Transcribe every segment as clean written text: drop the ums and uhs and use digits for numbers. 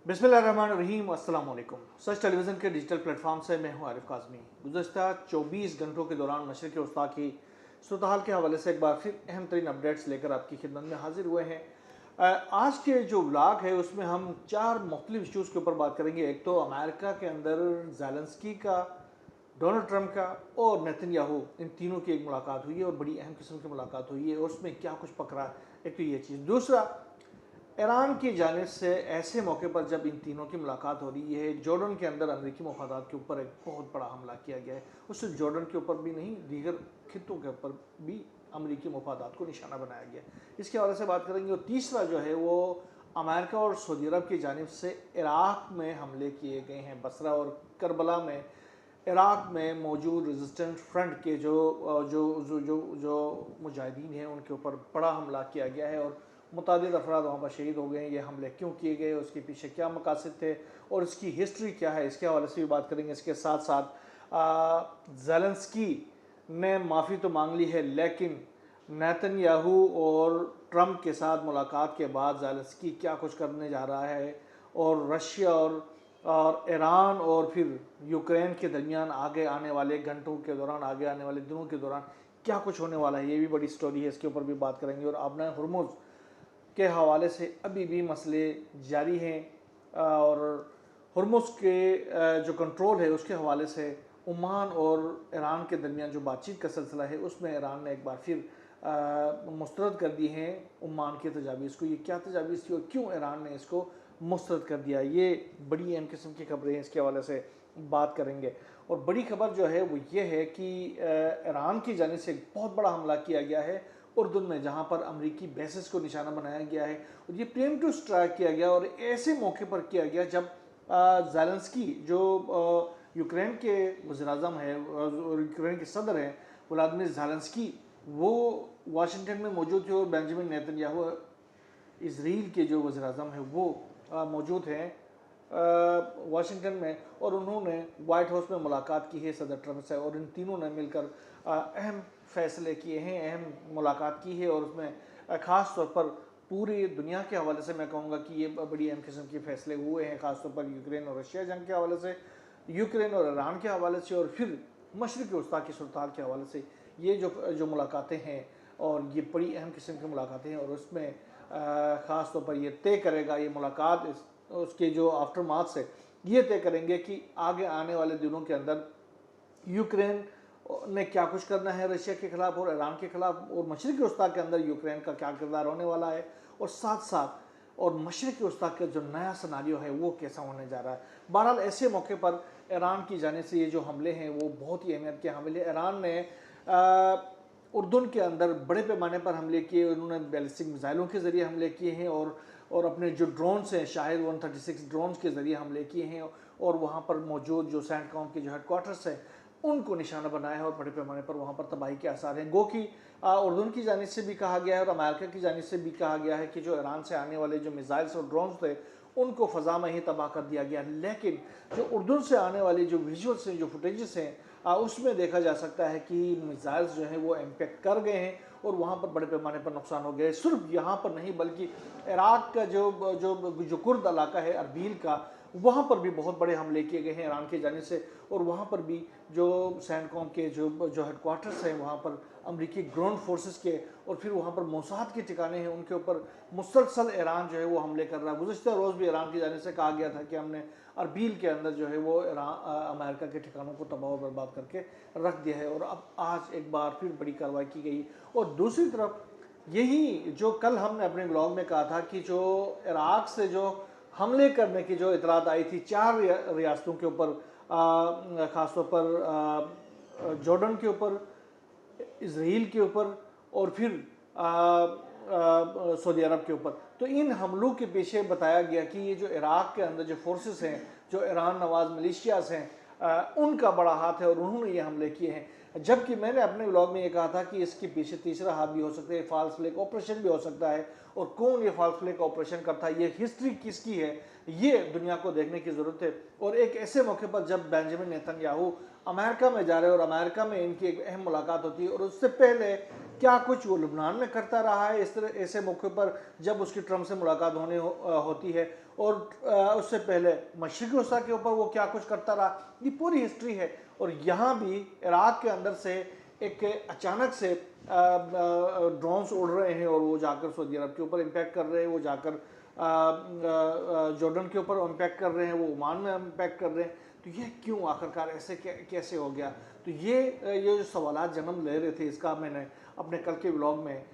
बिस्मिल्लाहिर्रहमानिर्रहीम, अस्सलाम वालेकुम। सच टेलीविज़न के डिजिटल प्लेटफॉर्म से मैं हूं आरिफ काज़मी। गुज़श्ता 24 घंटों के दौरान मशरिक़ वस्ता की सूरत हाल के हवाले से एक बार फिर अहम तरीन अपडेट्स लेकर आपकी खिदमत में हाजिर हुए हैं। आज के जो व्लॉग है उसमें हम 4 मुख्तलिफ इशूज़ के ऊपर बात करेंगे। एक तो अमेरिका के अंदर ज़ेलेंस्की का, डोनाल्ड ट्रंप का और नेतन्याहू, इन तीनों की एक मुलाकात हुई है और बड़ी अहम किस्म की मुलाकात हुई है और उसमें क्या कुछ पकड़ा। एक तो ये चीज़। दूसरा, ईरान की जानिब से ऐसे मौके पर जब इन तीनों की मुलाकात हो रही है, जॉर्डन के अंदर अमेरिकी मफादात के ऊपर एक बहुत बड़ा हमला किया गया है। उससे जॉर्डन के ऊपर भी नहीं, दीगर खित्तों के ऊपर भी अमेरिकी मफादात को निशाना बनाया गया। इसके हवाले से बात करेंगे। और तीसरा जो है वो अमेरिका और सऊदी अरब की जानिब से इराक़ में हमले किए गए हैं। बसरा और करबला में इराक़ में मौजूद रेजिस्टेंट फ्रंट के जो जो जो जो जो मुजाहिदीन हैं उनके ऊपर बड़ा हमला किया गया है और मुतादिद अफराद वहाँ पर शहीद हो गए हैं। ये हमले क्यों किए गए, उसके पीछे क्या मकासद थे और इसकी हिस्ट्री क्या है, इसके हवाले से भी बात करेंगे। इसके साथ साथ ज़ेलेंस्की ने माफ़ी तो मांग ली है, लेकिन नेतन्याहू और ट्रंप के साथ मुलाकात के बाद ज़ेलेंस्की क्या कुछ करने जा रहा है और रशिया और ईरान और फिर यूक्रेन के दरमियान आगे आने वाले घंटों के दौरान, आगे आने वाले दिनों के दौरान क्या कुछ होने वाला है, ये भी बड़ी स्टोरी है। इसके ऊपर भी बात करेंगे। और आबना हुर्मुज़ के हवाले से अभी भी मसले जारी हैं और हुर्मुज़ के जो कंट्रोल है उसके हवाले से ओमान और ईरान के दरमियान जो बातचीत का सिलसिला है उसमें ईरान ने एक बार फिर मुस्तरद कर दी है ओमान के तजावीज़ को। ये क्या तजावीज़ थी और क्यों ईरान ने इसको मुस्तरद कर दिया, ये बड़ी अहम किस्म की खबरें हैं। इसके हवाले से बात करेंगे। और बड़ी खबर जो है वो ये है कि ईरान की जानिब से एक बहुत बड़ा हमला किया गया है उर्दुन में, जहाँ पर अमरीकी बेसिस को निशाना बनाया गया है और ये प्रीएम्प्टिव स्ट्राइक किया गया और ऐसे मौके पर किया गया जब ज़ेलेंस्की जो यूक्रेन के वज़ीर-ए-आज़म है और यूक्रेन के सदर हैं व्लादिमीर ज़ेलेंस्की, वो वाशिंगटन में मौजूद थे और बेंजामिन नेतन्याहू इजराइल के जो वज़ीर-ए-आज़म हैं वो मौजूद हैं वाशिंगटन में और उन्होंने वाइट हाउस में मुलाकात की है सदर ट्रंप से और इन तीनों ने मिलकर अहम फ़ैसले किए हैं, अहम मुलाकात की है और उसमें ख़ास तौर पर पूरी दुनिया के हवाले से मैं कहूँगा कि ये बड़ी अहम किस्म के फ़ैसले हुए हैं, ख़ास तौर पर यूक्रेन और रशिया जंग के हवाले से, यूक्रेन और ईरान के हवाले से और फिर मशरिक़ वस्ता की सूरत हाल के हवाले से। ये जो मुलाकातें हैं और ये बड़ी अहम किस्म की मुलाकातें हैं और उसमें ख़ास तौर पर ये तय करेगा, ये मुलाकात उसके जो आफ्टर मार्च से ये तय करेंगे कि आगे आने वाले दिनों के अंदर यूक्रेन ने क्या कुछ करना है रशिया के खिलाफ और ईरान के खिलाफ और मशरिक़ वस्ता के अंदर यूक्रेन का क्या किरदार होने वाला है और साथ साथ और मशरिक़ वस्ता का जो नया सिनारियो है वो कैसा होने जा रहा है। बहरहाल ऐसे मौके पर ईरान की जाने से ये जो हमले हैं वो बहुत ही अहमियत के हमले। ईरान ने उर्दुन के अंदर बड़े पैमाने पर हमले किए, उन्होंने बैलिस्टिक मिसाइलों के ज़रिए हमले किए हैं और अपने जो ड्रोन्स हैं शाहिद 136 ड्रोन्स के ज़रिए हमले किए हैं और वहाँ पर मौजूद जो सैंडकॉम के जो हेडक्वार्टर्स हैं उनको निशाना बनाया है और बड़े पैमाने पर वहाँ पर तबाही के आसार हैं। गो कि उर्दुन की जानिब से भी कहा गया है और अमेरिका की जानिब से भी कहा गया है कि जो ईरान से आने वाले जो मिसाइल्स और ड्रोन्स थे उनको फ़ज़ा में ही तबाह कर दिया गया, लेकिन जो उर्दुन से आने वाली जो विजुअल्स हैं, जो फुटेजेस हैं, उसमें देखा जा सकता है कि मिसाइल्स जो हैं वो इम्पैक्ट कर गए हैं और वहाँ पर बड़े पैमाने पर नुकसान हो गए। सिर्फ यहाँ पर नहीं बल्कि इराक़ का जो कुर्द इलाका है अरबील का, वहाँ पर भी बहुत बड़े हमले किए गए हैं ईरान की जानिब से और वहाँ पर भी जो सैंडकॉम के जो हेडक्वार्टर्स हैं वहाँ पर अमरीकी ग्राउंड फोर्सेस के और फिर वहाँ पर मोसाद के ठिकाने हैं, उनके ऊपर मुसलसल ईरान जो है वो हमले कर रहा है। गुज़श्ता रोज़ भी ईरान की जानिब से कहा गया था कि हमने अरबील के अंदर जो है वो अमेरिका के ठिकानों को तबाह और बर्बाद करके रख दिया है और अब आज एक बार फिर बड़ी कार्रवाई की गई। और दूसरी तरफ यही जो कल हमने अपने ब्लॉग में कहा था कि जो इराक़ से जो हमले करने की जो इतलात आई थी 4 रियासतों के ऊपर, ख़ासतौर पर जॉर्डन के ऊपर, इजराइल के ऊपर और फिर सऊदी अरब के ऊपर, तो इन हमलों के पीछे बताया गया कि ये जो इराक़ के अंदर जो फोर्सेस हैं, जो ईरान नवाज मिलिशियाज हैं, उनका बड़ा हाथ है और उन्होंने ये हमले किए हैं। जबकि मैंने अपने व्लॉग में ये कहा था कि इसके पीछे तीसरा हाथ भी हो सकता है, फॉल्स फ्लैग ऑपरेशन भी हो सकता है और कौन ये फॉल्स फ्लैग ऑपरेशन करता है, ये हिस्ट्री किसकी है, ये दुनिया को देखने की ज़रूरत है। और एक ऐसे मौके पर जब बेंजामिन नेतन्याहू अमेरिका में जा रहे हैं और अमेरिका में इनकी एक अहम मुलाकात होती है, और उससे पहले क्या कुछ वो लुबनान में करता रहा है इस तरह ऐसे मौके पर जब उसकी ट्रंप से मुलाकात होती है, और उससे पहले मशरिक़ी वस्ता के ऊपर वो क्या कुछ करता रहा, ये पूरी हिस्ट्री है। और यहाँ भी इराक़ के अंदर से एक अचानक से ड्रोन्स उड़ रहे हैं और वो जाकर सऊदी अरब के ऊपर इम्पैक्ट कर रहे हैं, वो जाकर जॉर्डन के ऊपर इम्पैक्ट कर रहे हैं, वो ओमान में इम्पैक्ट कर रहे हैं। तो ये क्यों आखिरकार ऐसे कैसे हो गया? तो ये जो सवालात जन्म ले रहे थे, इसका मैंने अपने कल के व्लॉग में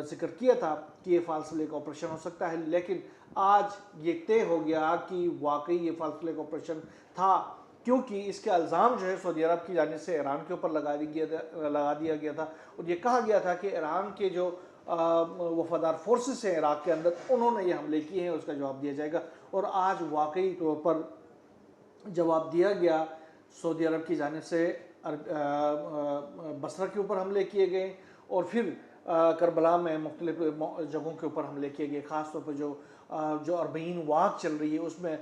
जिक्र किया था कि ये फाल्स फ्लैग ऑपरेशन हो सकता है, लेकिन आज ये तय हो गया कि वाकई ये फाल्स फ्लैग ऑपरेशन था, क्योंकि इसके इल्ज़ाम जो है सऊदी अरब की जानिब से ईरान के ऊपर लगा दिया गया था। और ये कहा गया था कि ईरान के जो वफादार फोर्सेस हैं इराक़ के अंदर, उन्होंने ये हमले किए हैं, उसका जवाब दिया जाएगा। और आज वाकई तौर पर जवाब दिया गया। सऊदी अरब की जानिब से बसरा के ऊपर हमले किए गए, और फिर करबला में मुख्तलिफ जगहों के ऊपर हमले किए गए। ख़ास तौर पर जो अरबईन वाक़ चल रही है, उसमें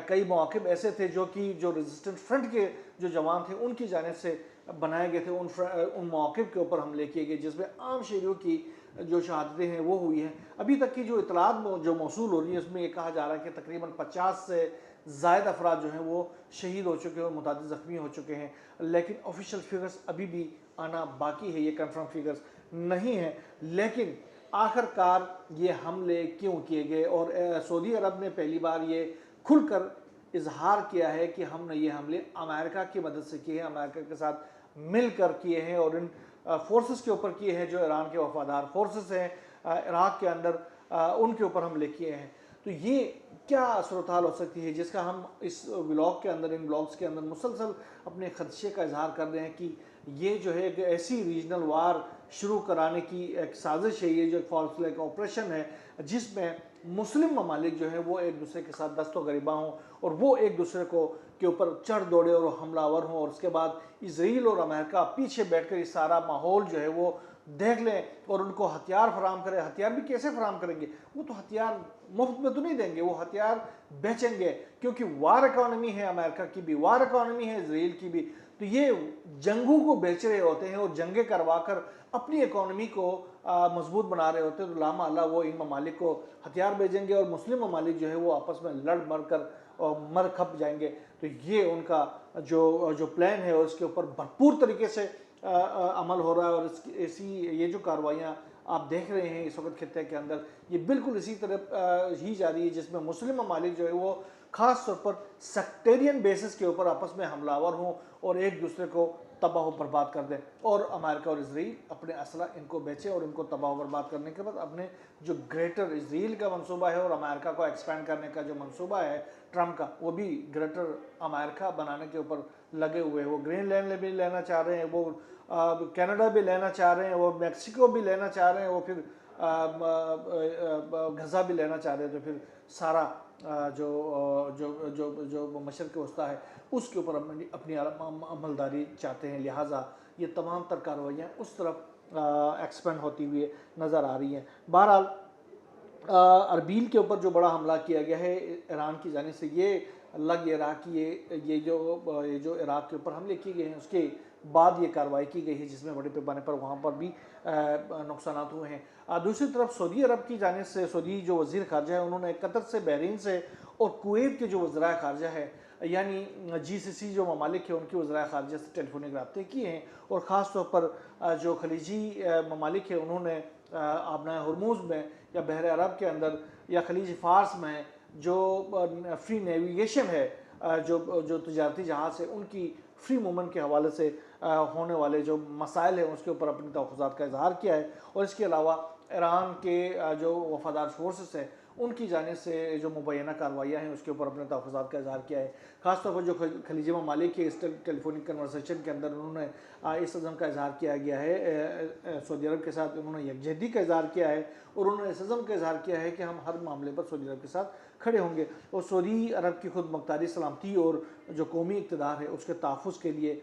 कई मौक़िब ऐसे थे जो रेजिस्टेंट फ्रंट के जो जवान थे उनकी जानिब से बनाए गए थे, उन मौक़िब के ऊपर हमले किए गए, जिसमें आम शहरियों की जो शहादतें हैं वो हुई हैं। अभी तक की जो इतलात जो मौसूल हो रही है, उसमें ये कहा जा रहा है कि तकरीबन 50 से ज़ायद अफराद जो हैं वो शहीद हो चुके हैं और मुतादिद ज़ख्मी हो चुके हैं, लेकिन ऑफिशियल फिगर्स अभी भी आना बाकी है, ये कंफर्म फिगर्स नहीं हैं। लेकिन आखिरकार ये हमले क्यों किए गए? और सऊदी अरब ने पहली बार ये खुलकर इजहार किया है कि हमने ये हमले अमेरिका की मदद से किए हैं, अमेरिका के साथ मिलकर किए हैं, और इन फोर्सेस के ऊपर किए हैं जो ईरान के वफादार फोर्सेस हैं इराक़ के अंदर, उनके ऊपर हमले किए हैं। तो ये क्या सूरत हाल हो सकती है जिसका हम इस व्लॉग के अंदर, इन व्लॉग्स के अंदर मुसलसल अपने खदशे का इजहार कर रहे हैं कि ये जो है एक ऐसी रीजनल वार शुरू कराने की एक साजिश है, ये जो फॉल्स फ्लैग ऑपरेशन है, जिसमें मुस्लिम ममालिक जो है वो एक दूसरे के साथ दस्तो गरिबा हों और वो एक दूसरे को के ऊपर चढ़ दौड़े और हमलावर हों, और उसके बाद इजराइल और अमेरिका पीछे बैठकर इस सारा माहौल जो है वो देख लें और उनको हथियार फराम करें। हथियार भी कैसे फराम करेंगे? वो तो हथियार मुफ्त में तो नहीं देंगे, वो हथियार बेचेंगे, क्योंकि वार इकॉनमी है अमेरिका की भी, वार इकॉनमी है इजराइल की भी। तो ये जंगों को बेच रहे होते हैं और जंगे करवा कर अपनी इकॉनमी को मजबूत बना रहे होते हैं। तो लामा अल्लाह वो इन ममालिक को हथियार भेजेंगे और मुस्लिम ममालिक जो है वो आपस में लड़ मर कर और मर खप जाएंगे। तो ये उनका जो प्लान है उसके ऊपर भरपूर तरीके से अमल हो रहा है। और ऐसी ये जो कार्रवाइयाँ आप देख रहे हैं इस वक्त खित्ते के अंदर, ये बिल्कुल इसी तरह ही जा रही है, जिसमें मुस्लिम ममालिक जो है वो ख़ास तौर पर सेक्टेरियन बेसिस के ऊपर आपस में हमलावर हों और एक दूसरे को तबाह बर्बाद कर दें, और अमेरिका और इजराइल अपने असला इनको बेचे और इनको तबाह बर्बाद करने के बाद अपने जो ग्रेटर इजराइल का मंसूबा है और अमेरिका को एक्सपेंड करने का जो मंसूबा है ट्रम्प का, वो भी ग्रेटर अमेरिका बनाने के ऊपर लगे हुए हैं। वो ग्रीनलैंड भी लेना चाह रहे हैं, वो कनाडा भी लेना चाह रहे हैं, वो मैक्सिको भी लेना चाह रहे हैं, वो फिर गज़ा भी लेना चाह रहे हैं। तो फिर सारा जो जो जो जो मशरिक़ वस्ता है उसके ऊपर अपनी अमलदारी चाहते हैं। लिहाजा ये तमाम तर कार्रवाइयाँ उस तरफ एक्सपेंड होती हुई नज़र आ रही हैं। बहरहाल अरबील के ऊपर जो बड़ा हमला किया गया है ईरान की जानिब से, ये लग ये रहा कि ये जो इराक़ के ऊपर हमले किए गए हैं उसके बाद ये कार्रवाई की गई है, जिसमें बड़े पैमाने पर वहाँ पर भी नुकसान हुए हैं। दूसरी तरफ सऊदी अरब की जानिब से सऊदी जो वज़ीर ख़ारजा है उन्होंने कतर से, बहरीन से और कुवैत के जो वज़राए ख़ारजा है, यानी GCC जो ममालिक है, उनकी वज़राए ख़ारजा से टेलीफोनिक रब्ते किए हैं। और ख़ास तौर पर जो खलीजी ममालिक है उन्होंने आबना हुर्मुज़ में या बहर अरब के अंदर या खलीज फ़ारस में जो फ्री नेविगेशन है, जो तजारती जहाज़ है, उनकी फ्री मूवमेंट के हवाले से होने वाले जो मसाइल हैं उसके ऊपर अपनी तवक़्क़ुज़ात का इजहार किया है। और इसके अलावा ईरान के जो वफादार फोर्सेस हैं उनकी जानिब से जो मुबैना कार्रवाइयाँ हैं उसके ऊपर अपने तहफ़्फ़ुज़ात का इजहार किया है। ख़ासतौर पर जो खलीजी ममालिक के इस टेलीफोनिक कन्वर्सेशन के अंदर उन्होंने इस अज़म का इजहार किया गया है, सऊदी अरब के साथ उन्होंने यकजहती का इजहार किया है और उन्होंने इस अज़म का इजहार किया है कि हम हर मामले पर सऊदी अरब के साथ खड़े होंगे। और सऊदी अरब की खुद मुख्तारी सलामती और जो कौमी इक़्तिदार है उसके तहफ़्फ़ुज़ के लिए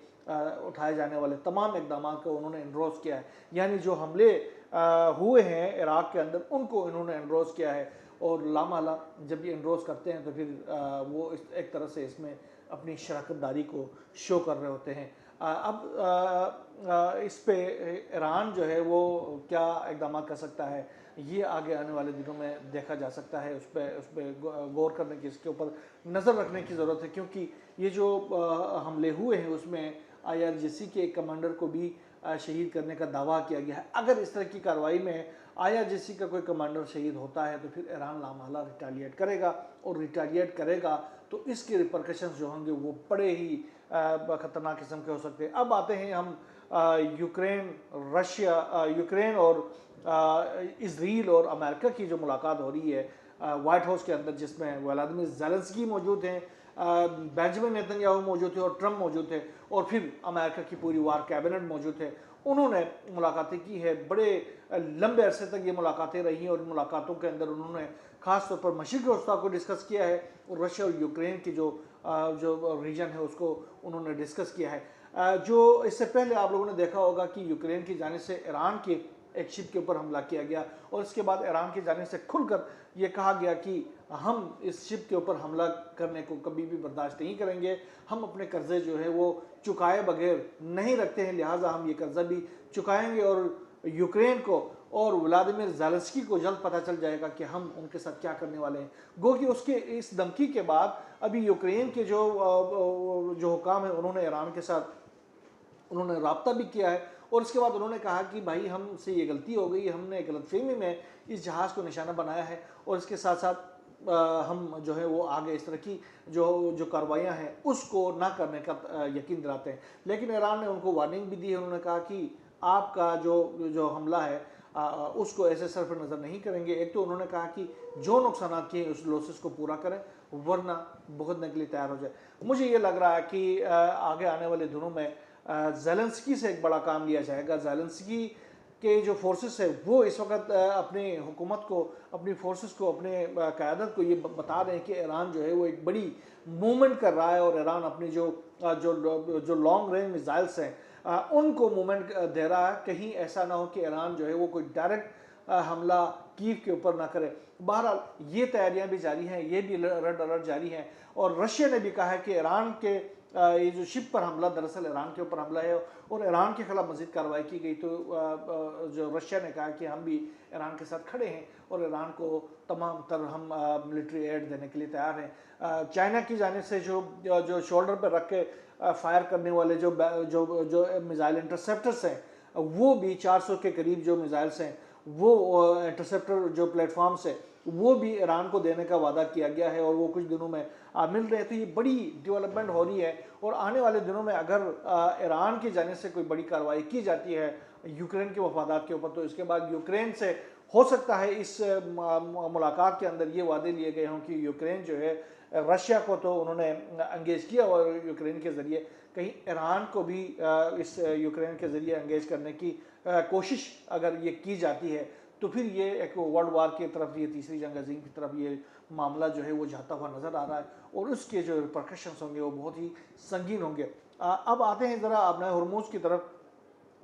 उठाए जाने वाले तमाम इक़दाम को उन्होंने एंडोर्स किया है। यानी जो हमले हुए हैं इराक़ के अंदर उनको इन्होंने एंडोर्स किया है और लामाला जब ये एनरोज करते हैं तो फिर वो एक तरह से इसमें अपनी शराकतदारी को शो कर रहे होते हैं। अब इस पे ईरान जो है वो क्या इक़दाम कर सकता है, ये आगे आने वाले दिनों में देखा जा सकता है। उस पर गौर करने की, इसके ऊपर नज़र रखने की ज़रूरत है, क्योंकि ये जो हमले हुए हैं उसमें IRGC के एक कमांडर को भी शहीद करने का दावा किया गया है। अगर इस तरह की कार्रवाई में IRGC का कोई कमांडर शहीद होता है तो फिर ईरान लामहला रिटालिएट करेगा, और रिटालिएट करेगा तो इसके रिपरकशंस जो होंगे वो बड़े ही ख़तरनाक किस्म के हो सकते हैं। अब आते हैं हम यूक्रेन और इजराइल और अमेरिका की जो मुलाकात हो रही है वाइट हाउस के अंदर, जिसमें व्लादिमीर ज़ेलेंस्की मौजूद हैं, बेंजामिन नेतन्याहू मौजूद थे और ट्रंप मौजूद थे, और फिर अमेरिका की पूरी वार कैबिनेट मौजूद है। उन्होंने मुलाकातें की है, बड़े लंबे अरसे तक ये मुलाकातें रही, और इन मुलाकातों के अंदर उन्होंने ख़ास तौर पर मशरिक़ी वस्ता को डिस्कस किया है, और रशिया और यूक्रेन की जो रीजन है उसको उन्होंने डिस्कस किया है। जो इससे पहले आप लोगों ने देखा होगा कि यूक्रेन की जानिब से ईरान की एक शिप के ऊपर हमला किया गया, और इसके बाद ईरान की जानिब से खुलकर ये कहा गया कि हम इस शिप के ऊपर हमला करने को कभी भी बर्दाश्त नहीं करेंगे, हम अपने कर्जे जो है वो चुकाए बगैर नहीं रखते हैं, लिहाजा हम ये कर्जा भी चुकाएंगे, और यूक्रेन को और व्लादिमीर ज़ेलेंस्की को जल्द पता चल जाएगा कि हम उनके साथ क्या करने वाले हैं। गो कि उसके इस धमकी के बाद अभी यूक्रेन के जो हुकाम है उन्होंने ईरान के साथ उन्होंने रब्ता भी किया है, और इसके बाद उन्होंने कहा कि भाई हमसे ये गलती हो गई, हमने गलतफहमी में इस जहाज़ को निशाना बनाया है, और इसके साथ साथ हम जो है वो आगे इस तरह की जो कार्रवाइयाँ हैं उसको ना करने का यकीन दिलाते हैं। लेकिन ईरान ने उनको वार्निंग भी दी है, उन्होंने कहा कि आपका जो हमला है उसको ऐसे सरफ नज़र नहीं करेंगे। एक तो उन्होंने कहा कि जो नुकसान किए उस लॉसेस को पूरा करें, वरना भुगतने के लिए तैयार हो जाए। मुझे ये लग रहा है कि आगे आने वाले दिनों में ज़ेलेंस्की से एक बड़ा काम लिया जाएगा। ज़ेलेंस्की के जो फोर्सेस है वो इस वक्त अपनी हुकूमत को, अपनी फोर्सेस को, अपने क़यादत को ये बता रहे हैं कि ईरान जो है वो एक बड़ी मूवमेंट कर रहा है, और ईरान अपनी जो लॉन्ग रेंज मिसाइल्स हैं उनको मूवमेंट दे रहा है। कहीं ऐसा ना हो कि ईरान जो है वो कोई डायरेक्ट हमला कीव के ऊपर ना करे। बहरहाल ये तैयारियां भी जारी हैं, ये भी रेड अलर्ट जारी हैं, और रशिया ने भी कहा है कि ईरान के ये जो शिप पर हमला दरअसल ईरान के ऊपर हमला है, और ईरान के खिलाफ मज़ीद कार्रवाई की गई तो जो रशिया ने कहा कि हम भी ईरान के साथ खड़े हैं, और ईरान को तमाम तर हम मिलिट्री एड देने के लिए तैयार हैं। चाइना की जानिब से जो शोल्डर पर रख के फायर करने वाले जो मिसाइल इंटरसेप्टर्स हैं, वो भी 400 के करीब जो मिसाइल्स हैं, वो इंटरसेप्टर जो प्लेटफॉर्म्स है वो भी ईरान को देने का वादा किया गया है, और वो कुछ दिनों में मिल रहे हैं। तो ये बड़ी डेवलपमेंट हो रही है, और आने वाले दिनों में अगर ईरान की जानिब से कोई बड़ी कार्रवाई की जाती है यूक्रेन के मफादात के ऊपर, तो इसके बाद यूक्रेन से हो सकता है इस मुलाकात के अंदर ये वादे लिए गए हों कि यूक्रेन जो है, रशिया को तो उन्होंने एंगेज किया, और यूक्रेन के ज़रिए कहीं ईरान को भी इस यूक्रेन के ज़रिए एंगेज करने की कोशिश अगर ये की जाती है, तो फिर ये एक वर्ल्ड वार की तरफ, ये तीसरी जंग अज़ीम की तरफ ये मामला जो है वो जाता हुआ नज़र आ रहा है, और उसके जो रिपरकशंस होंगे वो बहुत ही संगीन होंगे। अब आते हैं ज़रा आबनाए हुर्मुज़ की तरफ।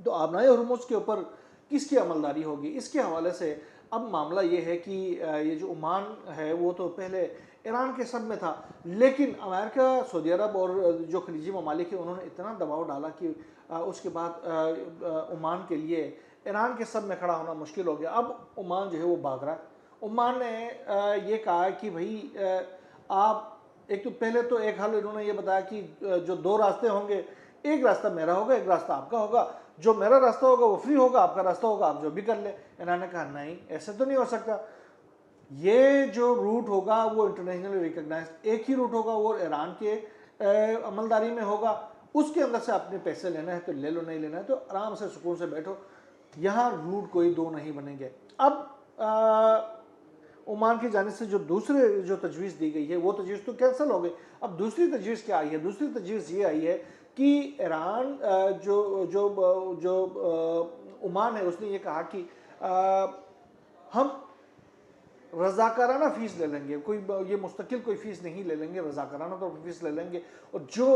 तो आबनाए हुर्मुज़ के ऊपर किसकी अमलदारी होगी, इसके हवाले से अब मामला ये है कि ये जो ओमान है वो तो पहले ईरान के सब में था, लेकिन अमेरिका, सऊदी अरब और जो खलीजी ममालिक हैं उन्होंने इतना दबाव डाला कि उसके बाद ओमान के लिए ईरान के सब में खड़ा होना मुश्किल हो गया। अब ओमान जो है वो भाग रहा है। ओमान ने ये कहा कि भाई आप एक तो पहले तो एक हाल इन्होंने ये बताया कि जो दो रास्ते होंगे, एक रास्ता मेरा होगा, एक रास्ता आपका होगा, जो मेरा रास्ता होगा वो फ्री होगा, आपका रास्ता होगा आप जो भी कर ले। इन्होंने कहा नहीं, ऐसे तो नहीं हो सकता, ये जो रूट होगा वो इंटरनेशनली रिकग्नाइज्ड एक ही रूट होगा, वो ईरान के अमलदारी में होगा, उसके अंदर से अपने पैसे लेना है तो ले लो, नहीं लेना है तो आराम से सुकून से बैठो, यहाँ रूट कोई दो नहीं बनेंगे। अब ओमान की जानिब से जो दूसरे जो तजवीज़ दी गई है वो तजवीज़ तो कैंसिल हो गई। अब दूसरी तजवीज़ क्या आई है? दूसरी तजवीज़ ये आई है कि ईरान जो ओमान है उसने ये कहा कि हम रज़ाकाराना फ़ीस ले लेंगे, कोई ये मुस्तकिल कोई फ़ीस नहीं ले लेंगे, रज़ाकाराना तो फ़ीस ले लेंगे। और जो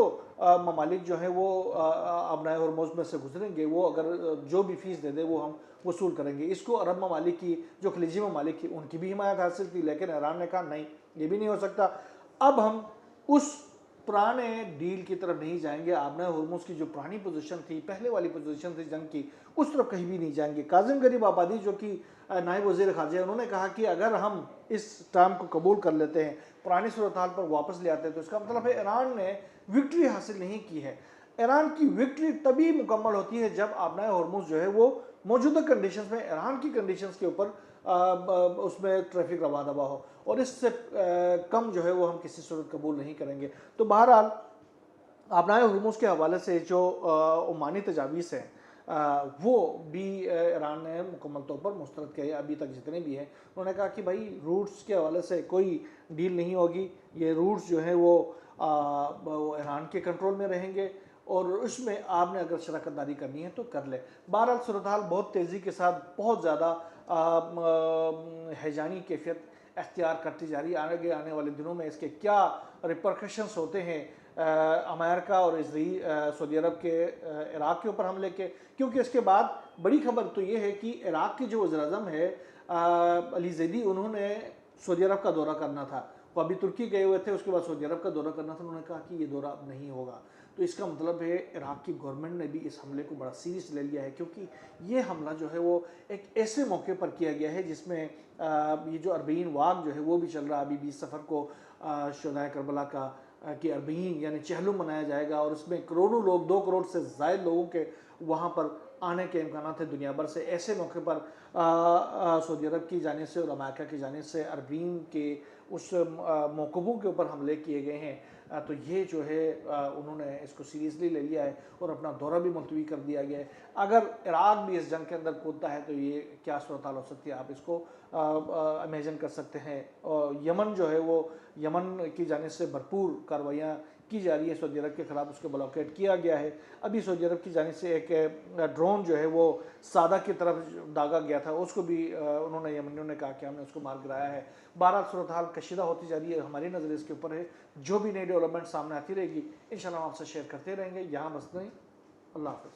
ममालिक जो है वो अबनाए हरमुज़ में से गुजरेंगे, वो अगर जो भी फ़ीस दे दे वो हम वसूल करेंगे। इसको अरब ममालिक की, जो खलीजी ममालिक की, उनकी भी हिमायत हासिल थी, लेकिन ईरान ने कहा नहीं, ये भी नहीं हो सकता। अब हम उस पुराने डील की तरफ नहीं जाएंगे, आबना हरमुज़ की जो पुरानी पोजीशन थी, पहले वाली पोजीशन थी जंग की, उस तरफ कहीं भी नहीं जाएंगे। काजिम गरीब आबादी जो कि नायब वज़ीर ख़ारजा, उन्होंने कहा कि अगर हम इस टर्म को कबूल कर लेते हैं, पुरानी सूरत हाल पर वापस ले आते हैं, तो इसका मतलब है ईरान ने विक्ट्री हासिल नहीं की है। ईरान की विक्ट्री तभी मुकम्मल होती है जब आबना हरमुज़ जो है वो मौजूदा कंडीशंस में, ईरान की कंडीशंस के ऊपर उसमें ट्रैफिक रवा दवा हो, और इससे कम जो है वो हम किसी सूरत कबूल नहीं करेंगे। तो बहरहाल आबनाए हरमुज़ के हवाले से जो ओमानी तजावीज़ हैं, वो भी ईरान ने मुकम्मल तौर पर मुस्तरद किए अभी तक जितने भी हैं। उन्होंने कहा कि भाई रूट्स के हवाले से कोई डील नहीं होगी, ये रूट्स जो हैं वो ईरान के कंट्रोल में रहेंगे, और उसमें आपने अगर शराकत दारी करनी है तो कर ले। बहरहाल सूरत हाल बहुत तेज़ी के साथ बहुत ज़्यादा हैजानी कैफियत अख्तियार करती जा रही है। आगे आने वाले दिनों में इसके क्या रिपरकशंस होते हैं अमेरिका और सऊदी अरब के इराक़ के ऊपर हमले के, क्योंकि इसके बाद बड़ी खबर तो ये है कि इराक़ के जो वज़ीर-ए-आज़म है अली ज़ैदी, उन्होंने सऊदी अरब का दौरा करना था, वो अभी तुर्की गए हुए थे, उसके बाद सऊदी अरब का दौरा करना था। उन्होंने कहा कि ये दौरा अब नहीं होगा। तो इसका मतलब है इराक़ की गवर्नमेंट ने भी इस हमले को बड़ा सीरियस ले लिया है, क्योंकि ये हमला जो है वो एक ऐसे मौके पर किया गया है जिसमें ये जो अरबईन वाक़ जो है वो भी चल रहा है। अभी 20 सफ़र को शुहदाए करबला का कि अरबईन यानी चहलुम मनाया जाएगा, और उसमें करोड़ों लोग, 2 करोड़ से ज़ायद लोगों के वहाँ पर आने के इम्कानात थे दुनिया भर से। ऐसे मौके पर सऊदी अरब की जानिब से और अमेरिका की जानिब से अरबीन के उस मौक़िफ़ों के ऊपर हमले किए गए हैं। तो ये जो है उन्होंने इसको सीरियसली ले लिया है और अपना दौरा भी मुलतवी कर दिया गया है। अगर इराक़ भी इस जंग के अंदर कूदता है तो ये क्या सूरत हाल हो सकती है, आप इसको इमेजिन कर सकते हैं। और यमन जो है वो, यमन की जानिब से भरपूर कार्रवाइयाँ की जा रही है सऊदी अरब के ख़िलाफ़, उसको ब्लॉकेट किया गया है। अभी सऊदी अरब की जानिब से एक ड्रोन जो है वो सादा की तरफ दागा गया था, उसको भी उन्होंने, यमनियों ने कहा कि हमने उसको मार गिराया है। बहरहाल सूरत हाल कशीदा होती जा रही है, हमारी नज़र इसके ऊपर है। जो भी नई डेवलपमेंट सामने आती रहेगी इंशाल्लाह हम आपसे शेयर करते रहेंगे। यहाँ बस नहीं, अल्लाह हाफ़िज़।